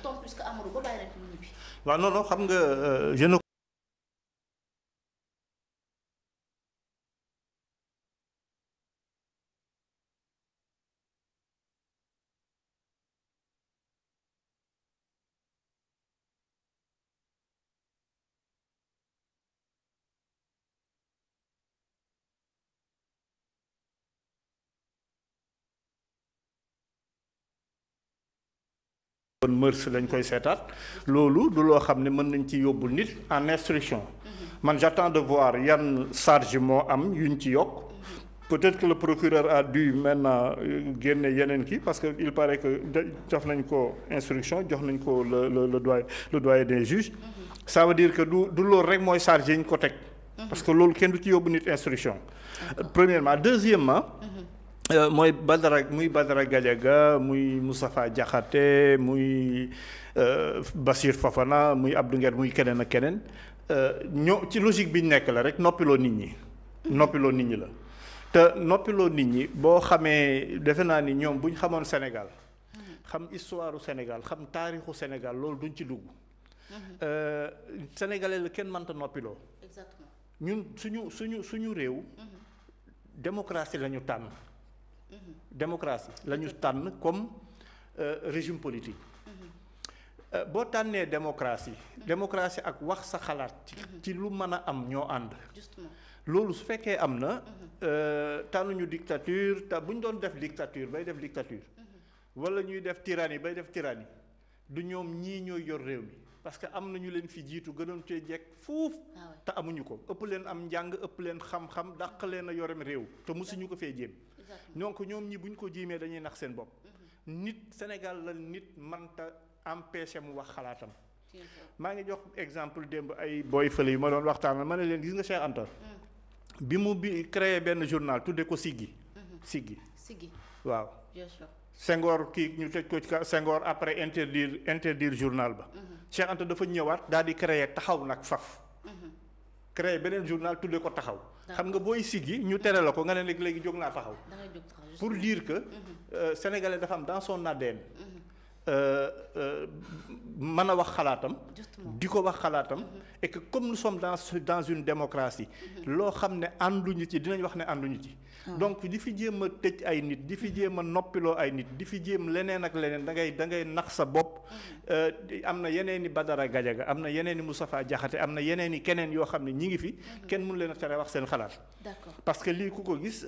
d'autant plus que Amadou Ba bàyyi nañ ko mu ñibbi. waaw non non xam nga je ne kon mœurs lañ koy seetaat loolu du loo xam ne mën nañ ci yóbbu nit en instruction man j'attends de voir yan charge moo am yuñ ci yokk peut-être que le procureur a dû maintenant génne yeneen kii parce que il paraît que jox nañ ko instruction jox nañ ko le doyen des juges ça veut dire que du loolu rek mooy charge yi ñu ko teg parce que loolu kenn du ci yóbbu nit instruction premièrement deuxièmement mooy Badara Gadiaga muy Moustapha Diakhaté muy Bassir Fofana muy Abdou Nguer muy keneen ak keneen ñoo ci logique bi ñu nekk la rek noppiloo nit ñi la te noppiloo nit ñi boo xamee defe naa ni ñoom bu ñu xamoon Sénégal xam histoire u Sénégal xam taarixu Sénégal loolu duñ ci dugg sénégalais la kenn mënta noppiloo exactement ñun suñu réew démocratie la ñu tànn démocratie la ñu tànn comme régime politique boo tànnee démocratie ak wax sa xalaat ci lu mën a am ñoo ànd loolu su fekkee am na tànnuñu dictature te bu ñu doon def dictature bay def dictature wala ñuy def tyrannie bay def tyrannie du ñoom ñii ñooy yor réew mi parce que am na ñu leen fi jiitu gënoon cee jekk fuuf te amuñu ko ëpp leen am njàng ëpp leen xam-xam dàq leen a yorem réew te mosuñu ko fee jéem donc ñoom ñi buñ ko jiimee dañuy nax seen bopp nit Sénégal la nit mënta empêché mu wax xalaatam maa ngi jox exemple démb ay booy fële yu ma doon waxtaanal ma ne leen gis nga Cheikh Anta bi mu créé benn journal tudde ko Siggi waaw Senghor kii ñu tëj ko ci Senghor après interdire journal ba Cheikh Anta dafa ñëwaat daal di créer taxaw nag faf créer beneen journal tudde ko taxaw xam nga booy siggi ñu tere la ko nga ne léegi jóg naa taxaw pour dire que sénégalais dafa am dans son ADN mën a wax xalaatam di ko wax xalaatam et que comme nous sommes dans une démocratie loo xam ne ànduñu ci dinañ wax ne ànduñu ci donc di fi jéem a tëj ay nit di fi jéem a noppiloo ay nit di fi jéem leneen ak leneen da ngay nax sa bopp am na yeneen i Badara Gadiaga am na yeneen i Moustapha Diakhaté am na yeneen i keneen yoo xam ne ñi ngi fi kenn mënu leen a tere wax seen xalaat parce que lii ku ko gis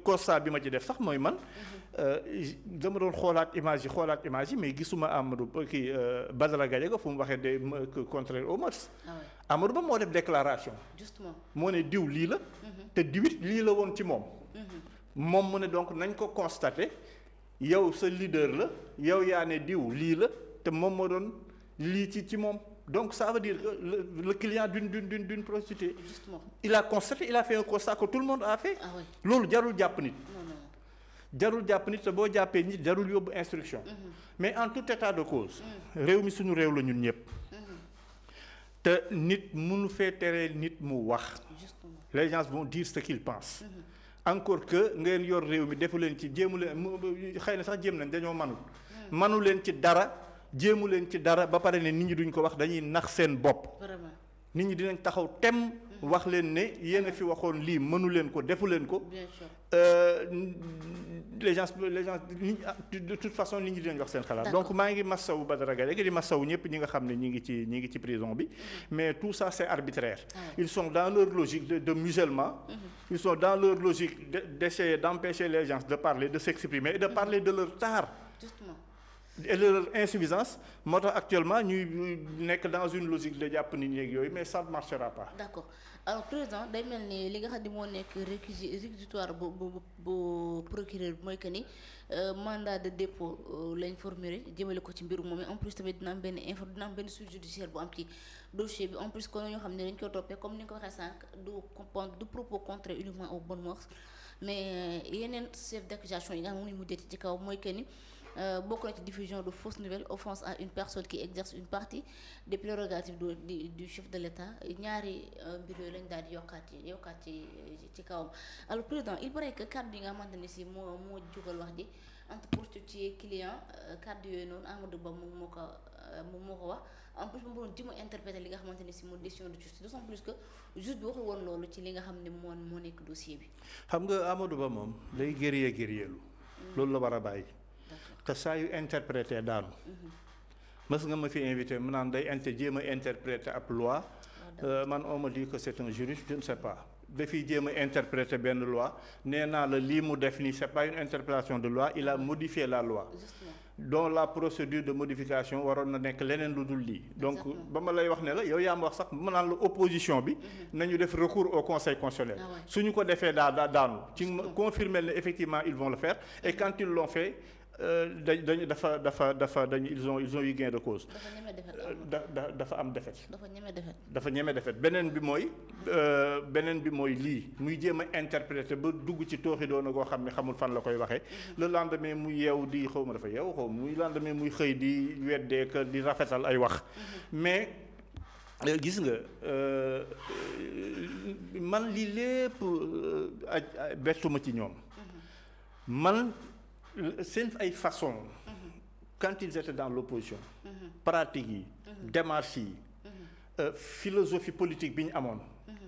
constat bi ma ci def sax mooy man dama doon xoolaat image yi mais gisuma Amadou kii Badara Gadiaga fu mu waxee de contraire aux mœurs Amadou Ba moo def déclaration justement moo ne diw lii la te diwit lii la woon ci moom mu ne donc nañ ko constater yow sa leader la yow yaa ne diw lii la te moom moo doon lii ci moom donc ça veut dire que le client d'une prostituée justement il a constaté il a fait un constat que tout le monde a fait loolu jarul jàpp nit te boo jàppee nit jarul yóbbu instruction mais en tout état de cause réew mi suñu réew la ñun ñëpp te nit mënu fee tere nit mu wax les gens vont dire ce qu'ils pensent encore que ngeen yor réew mi defu leen ci jéemu leen xëy na sax jéem nañ dañoo manu leen ci dara jéemu leen ci dara ba pare ne nit ñi duñ ko wax dañuy nax seen bopp nit ñi dinañ taxaw tem wax leen ne yéen a fi waxoon lii mënu leen ko defu leen ko les gens de toute façon nit ñi dinañ wax seen xalaat donc maa ngi massawu Badara Gadiaga di massawu ñëpp ñi nga xam ne ñi ngi ci prison bi mais tout ça c'est arbitraire ils sont dans leur logique de musulmans ils sont dans leur logique d'essayer d'empêcher les gens de parler de s'exprimer et de parler de leur tard et de leur insuffisance moo tax actuellement ñuy nekk dans une logique de jàpp nit ñeeg yooyu mais ça ne marchera pas. d'accord alors président day mel ni li nga xam ne moo nekk réquisitoire bu procureur bi mooy que ni mandat de dépôt lañ formulé jëmale ko ci mbiru moom en plus tamit dina am benn suite judiciaire bu am ci dossier bi en plus kon ñoo xam ne dañ ko toppee comme ni nga ko waxee sànq du propos contraire uniquement aux bonnes mœurs mais yeneen chef d'accusation yi nga xam ne moom mu deeti ci kaw mooy que ni. bokk na ci diffusion de fausses nouvelles, offense à une personne qui exerce une partie des prérogatives du chef de l'État ñaari mbir yooyu lañ daal di yokkaat ci kawam alors président il paraît que kàddu yi nga xamante ne si moo jugal wax ji entre prostituée client kàddu yooyu noonu Amadou Ba moom moo ko wax en plus moom doon jéem a interpréter li nga xamante ne si mooy décision de justice d'autant plus que juge bi waxul woon loolu ci li nga xam ne moo nekk dossier bi. xam nga Amadou Ba moom day guerrier-guerrierlu loolu la war a bàyyi. te saa yu interpréter daanu. mës nga ma fi invité mu naan day jéem a interpréter ab loi. man on me dit que c'est un juriste je ne sais pas. dafiy jéem a interpréter benn loi nee naa la lii mu def nii c'est pas une interprétation de loi il a modifié la loi. Justement. Donc la procédure de modification waroon na nekk leneen lu dul lii. donc ba ma lay wax ne la yow yaa ma wax sax ma naan la opposition bi. nañu def recours au conseil constitutionnel. su ñu ko defee daanu. ci confirmer ne effectivement ils vont le faire et quand ils l'ont fait. ils ont eu gain de cause. dafa am défaite. dafa ñeme défaite beneen bi mooy lii muy jéem a interpréter ba dugg ci tooxi doona koo xam ne xamul fan la koy waxee. le lendemain muy yeew di xaw ma dafa yeew xaw muy lendemain muy xëy di weddee que di rafetal ay wax. mais gis nga man lii lépp bettuma ci ñoom. man. seen ay façon quand ils étaient dans l'opposition pratique yi démarche yi philosophie politique bi ñu amoon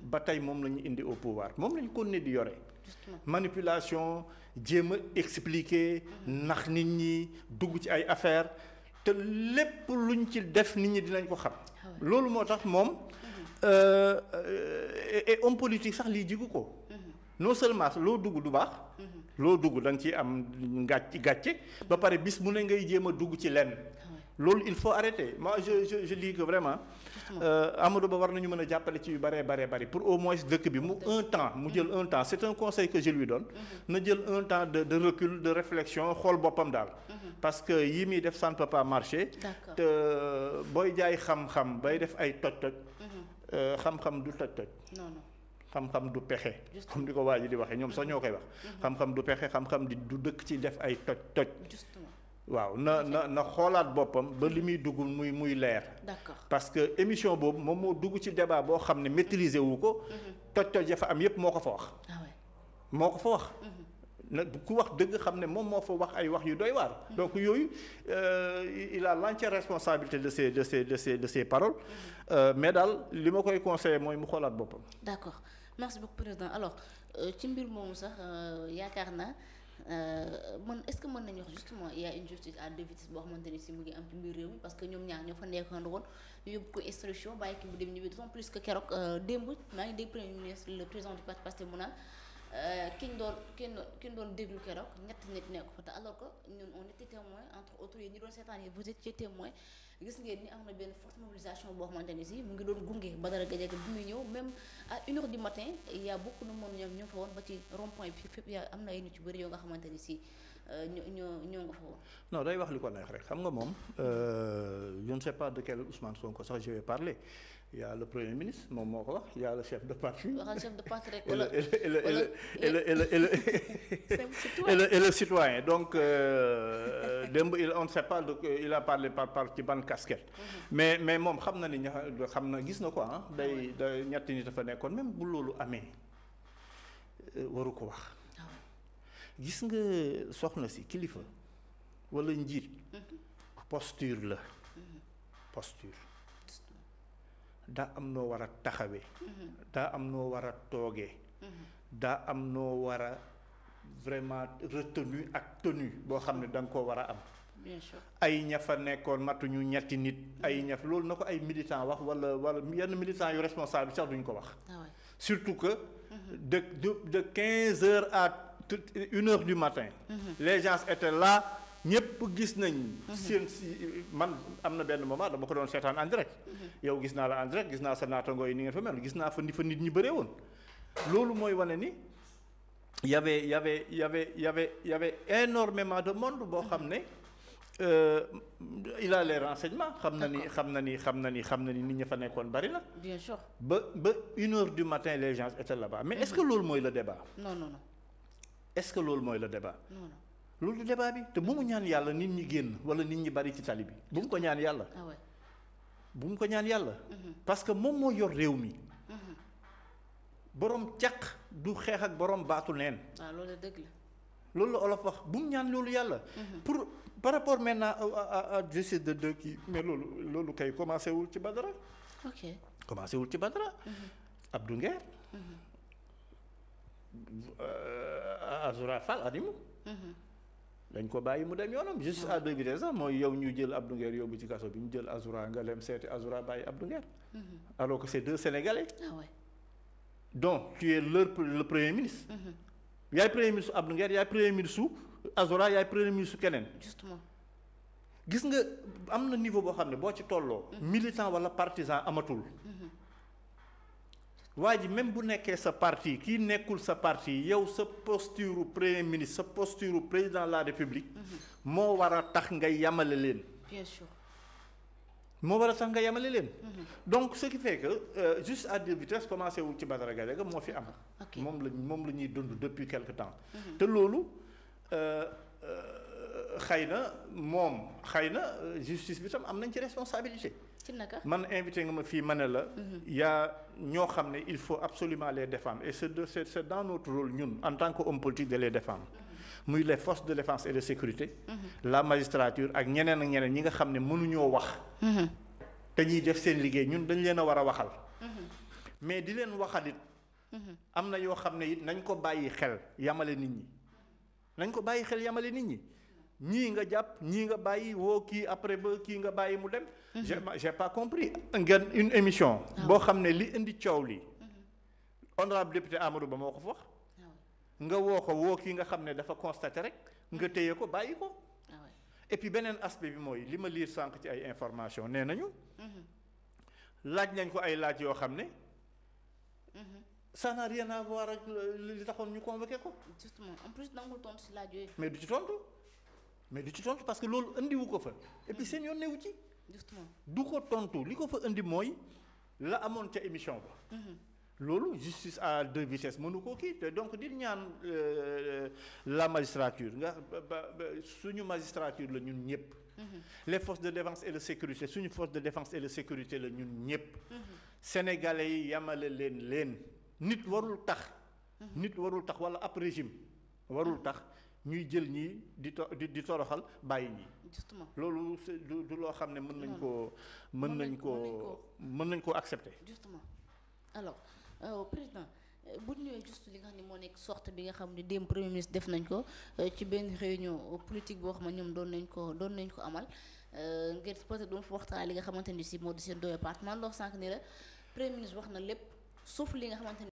ba tey moom la ñu indi au pouvoir moom la ñu continuer di yore manipulation jéem a expliquer nax nit ñi dugg ci ay affaires te lépp luñ ci def nit ñi dinañ ko xam loolu moo tax moom et homme politique sax lii jigu ko non seulement loo dugg du baax loo dugg da nga ciy am gàcce ba pare bis mu ne ngay jéem a dugg ci lenn loolu il faut arrêter moi je dis que vraiment Amadou Ba war nañu mën a jàppale ci yu bëree bari pour au moins dëkk bi mu jël un temps c'est un conseil que je lui donne na jël un temps de recul de réflexion xool boppam daal parce que yi muy def ça ne peut pas marcher te booy jaay xam-xam bay def ay toj-toj xam-xam du toj-toj xam-xam du pexe comme di ko waa ji di waxee ñoom sax ñoo koy wax xam-xam du pexe xam-xam du dëkk ci def ay toj waaw na xoolaat boppam ba li muy dugg muy leer parce que émission boobu moom moo dugg ci débat boo xam ne maîtriser wu ko toj ya fa am yépp moo ko fa wax na ku wax dëgg xam ne moom moo fa wax ay wax yu doy waar donc yooyu il a l'entière responsabilité de ses paroles mais daal li ma koy conseiller mooy mu xoolaat boppam. D'accord. Merci beaucoup président alors ci mbir moomu sax yaakaar naa est-ce que mën nañu wax justement il y a une justice à deux vitesses boo xamante ni si mu ngi am ci mbir réew mi parce que ñoom ñaar ñoo fa nekkoon woon ñu yóbbu ko instruction bàyyi ki mu dem ñibbi d'autant plus que keroog démb maa ngi dégg premier ministre le président du parti Pastef mu naan ki ñu doon déglu keroog ñetti nit nekk fa te alors que ñun on était témoin entre autres yi ñu doon seetaan yi vous étiez témoin gis ngeen ni am na benn forte mobilisation boo xamante ni si mu ngi doon gunge Badara Gadiaga bi muy ñëw même à 1h du matin il y a beaucoup de monde ñoom ñoo fa woon ba ci rond-point bi fépp am na ay nit yu bëri yoo nga xamante ni si ñoo nga fa woon. non day wax li ko neex rek xam nga moom je ne sais pas de quel Ousmane Sonko sax je vais parler il y a le premier ministre moom moo ko wax il y a le chef de parti. waxal chef de parti rek et le citoyen donc démb on ne sait pas il a parlé par ci ban casquette. mais moom xam na ni gis na ko day ñetti nit dafa nekkoon même bu loolu amee waru ko wax. gis nga soxna si kilifa walla njiit posture la posture daa am noo war a taxawee daa am noo war a toogee daa am noo war a vraiment retenue ak tenue boo xam ne da nga koo war a am bien sûr ay ña fa nekkoon matuñu ñetti nit ay ñaf loolu na ko ay militant wax wala yenn militant yu responsable sax duñ ko wax surtout que de 15 heures à 1h du matin. Les gens étaient là ñëpp gis nañ. seen man am na benn moment dama ko doon seetaan en direct. yow gis naa la en direct gis naa sa naataangoo yi ni ngeen fa mel gis naa fa nit ñi bëree woon. loolu mooy wane ni y avait énormément de monde boo xam ne il a les renseignements. xam na ni nit ñi fa nekkoon bari na. bien sûr ba 1h du matin les gens étaient là-bas mais est-ce que loolu mooy le débat. non. est-ce que loolu mooy le débat. non loolu du débat bi te bu mu ñaan yàlla nit ñi génn wala nit ñi bari ci tali bi bu mu ko ñaan yàlla. bu mu ko ñaan yàlla. parce que moom moo yor réew mi. borom caq du xeex ak borom baatu neen. loolu dëgg la. loolu la olof wax bu mu ñaan loolu yàlla. pour par rapport maintenant à justice de deux kii mais loolu kay commencé wul ci Badara. ok commencé wul ci Badara. Abdou Nguer. Azoura Fall animu. dañ ko bàyyi mu dem yoonam juste à deux vitesses sax mooy yow ñu jël Abdou Nguer yóbbu ci kaso bi ñu jël Azoura nga lem seeti Azoura bàyyi Abdou Nguer. alors que c'est deux Sénégalais. ah ouais. donc tu es le premier ministre. yaay premier ministre Abdou Nguer yaay premier ministre su Azoura yaay premier ministre su keneen. justement. gis nga am na niveau boo xam ne boo ci tolloo. militant wala partisan amatul. waa ji même bu nekkee sa parti kii nekkul sa parti yow sa posture premier ministre sa posture président de la république. moo war a tax nga yamale leen. bien sûr. moo war a tax nga yamale leen. donc ce qui fait que juste à deux vitesses commencé wul ci Badara Gadiaga moo fi am. moom la ñuy dund depuis quelque temps. te loolu xëy na justice bi tam am nañ ci responsabilité. ci naka man invité nga ma fii ma ne la. yaa ñoo xam ne il faut absolument les défendre et c'est dans notre rôle ñun en tant que homme politique de les défendre. muy les forces de défense et de sécurité. la magistrature ak ñeneen ñi nga xam ne mënuñoo wax. te ñuy def seen liggéey ñun dañ leen a war a waxal. mais di leen waxalit. am na yoo xam ne it nañ ko bàyyi xel yamale nit ñi. ñii nga jàpp ñii nga bàyyi woo kii après ba kii nga bàyyi mu dem. j'ai pas compris. ngeen une émission. boo xam ne li indi coow li. honorable député Amadou Ba moo ko fa wax. nga woo kii nga xam ne dafa constaté rek nga téye ko bàyyi ko. et puis beneen aspect bi mooy li ma lire sànq ci ay information nee nañu. laaj nañ ko ay laaj yoo xam ne. ça n'a rien à voir ak li taxoon ñu convoqué ko. justement en plus nangul tontu si laaj yooyu. mais du ci tontu parce que loolu indiwu ko fa. et puis seen yoon newu ci. justement du ko tontu li ko fa indi mooy la amoon ca émission ba. loolu justice à deux vitesses mënu koo kii te donc di ñaan la magistrature suñu magistrature la ñun ñëpp. les forces de défense et de sécurité suñu force de défense et de sécurité la ñun ñëpp. sénégalais yi yamale leen nit warul tax wala ab régime warul tax ñuy jël ñii di toroxal bàyyi ñii. justement loolu du loo xam ne mën nañ koo accepter. justement alors président bu ñu ñëwee juste li nga xam ne moo nekk sorte bi nga xam ne démb premier ministre def nañ ko ci benn réunion politique boo xam ne ñoom doon nañ ko amal ngir peut-être doon fa waxtaan li nga xamante ni si moo di seen doy département ndox sànq ni la premier ministre wax na lépp sauf li nga xamante ni